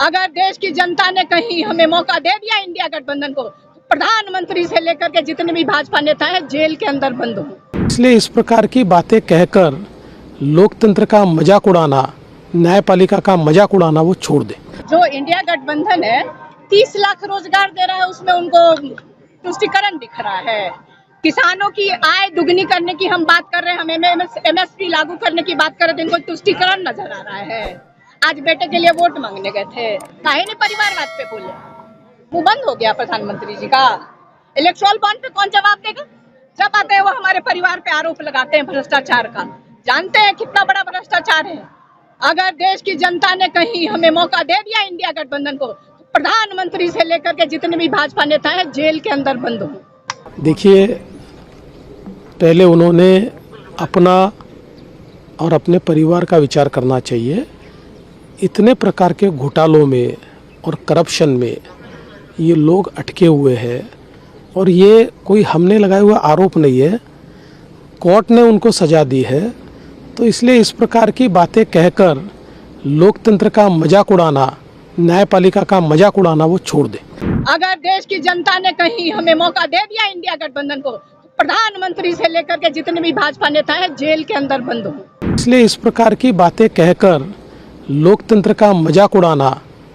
अगर देश की जनता ने कहीं हमें मौका दे दिया इंडिया गठबंधन को, प्रधानमंत्री से लेकर के जितने भी भाजपा नेता हैं जेल के अंदर बंद हो। इसलिए इस प्रकार की बातें कहकर लोकतंत्र का मजाक उड़ाना, न्यायपालिका का मजाक उड़ाना वो छोड़ दे। जो इंडिया गठबंधन है 30 लाख रोजगार दे रहा है, उसमें उनको तुष्टिकरण दिख रहा है। किसानों की आय दुगनी करने की हम बात कर रहे हैं, हम MSP लागू करने की बात कर रहे थे, इनको तुष्टिकरण नजर आ रहा है। आज बेटे के लिए वोट मांगने गए थे, काहे नहीं परिवारवाद पे बोले, मुंह बंद हो गया प्रधानमंत्री जी का। इलेक्ट्रोल बॉन्ड पे कौन जवाब देगा? जब आते हैं वो हमारे परिवार पे आरोप लगाते हैं भ्रष्टाचार का। जानते हैं कितना बड़ा भ्रष्टाचार है। अगर देश की जनता ने कहीं हमें मौका दे दिया इंडिया गठबंधन को, प्रधानमंत्री से लेकर के जितने भी भाजपा नेता हैं जेल के अंदर बंद हो। देखिए, पहले उन्होंने अपना और अपने परिवार का विचार करना चाहिए। इतने प्रकार के घोटालों में और करप्शन में ये लोग अटके हुए हैं और ये कोई हमने लगाए हुआ आरोप नहीं है, कोर्ट ने उनको सजा दी है। तो इसलिए इस प्रकार की बातें कहकर लोकतंत्र का मजाक उड़ाना, न्यायपालिका का मजाक उड़ाना वो छोड़ दे। अगर देश की जनता ने कहीं हमें मौका दे दिया इंडिया गठबंधन को, प्रधानमंत्री से लेकर के जितने भी भाजपा नेता हैं जेल के अंदर बंद हो। इसलिए इस प्रकार की बातें कहकर लोकतंत्र का मजाक उड़ाना,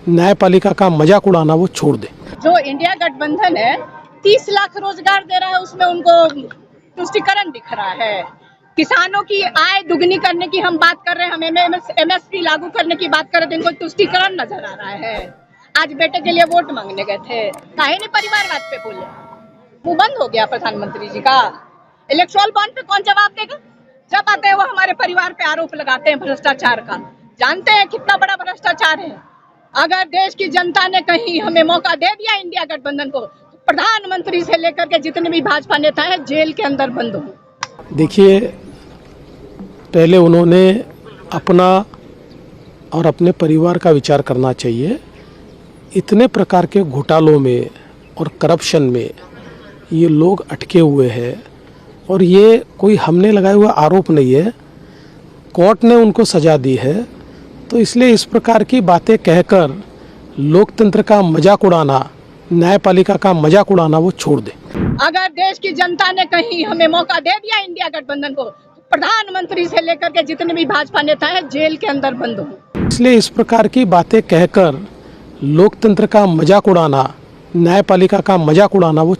न्यायपालिका का मजाक उड़ाना वो छोड़ दे। जो इंडिया गठबंधन है 30 लाख रोजगार दे रहा है, उसमें उनको तुष्टिकरण दिख रहा है। किसानों की आय दुगनी करने की हम बात कर रहे हैं, हम MSP लागू करने की बात कर रहे थे, इनको तुष्टिकरण नजर आ रहा है। आज बेटे के लिए वोट मांगने गए थे, काहे नहीं परिवारवाद पे बोले, मुंह बंद हो गया प्रधानमंत्री जी का। इलेक्ट्रोल बॉन्ड पे कौन जवाब देगा? जब आते हैं वो हमारे परिवार पे आरोप लगाते हैं भ्रष्टाचार का। जानते हैं कितना बड़ा भ्रष्टाचार है। अगर देश की जनता ने कहीं हमें मौका दे दिया इंडिया गठबंधन को, प्रधानमंत्री से लेकर के जितने भी भाजपा नेता हैं जेल के अंदर बंद हो। देखिए, पहले उन्होंने अपना और अपने परिवार का विचार करना चाहिए। इतने प्रकार के घोटालों में और करप्शन में ये लोग अटके हुए हैं और ये कोई हमने लगाए हुआ आरोप नहीं है, कोर्ट ने उनको सजा दी है। तो इसलिए इस प्रकार की बातें कहकर लोकतंत्र का मजाक उड़ाना, न्यायपालिका का मजाक उड़ाना वो छोड़ दे। अगर देश की जनता ने कहीं हमें मौका दे दिया इंडिया गठबंधन को, प्रधानमंत्री से लेकर के जितने भी भाजपा नेता हैं जेल के अंदर बंद हो। इसलिए इस प्रकार की बातें कहकर लोकतंत्र का मजाक उड़ाना, न्यायपालिका का मजाक उड़ाना वो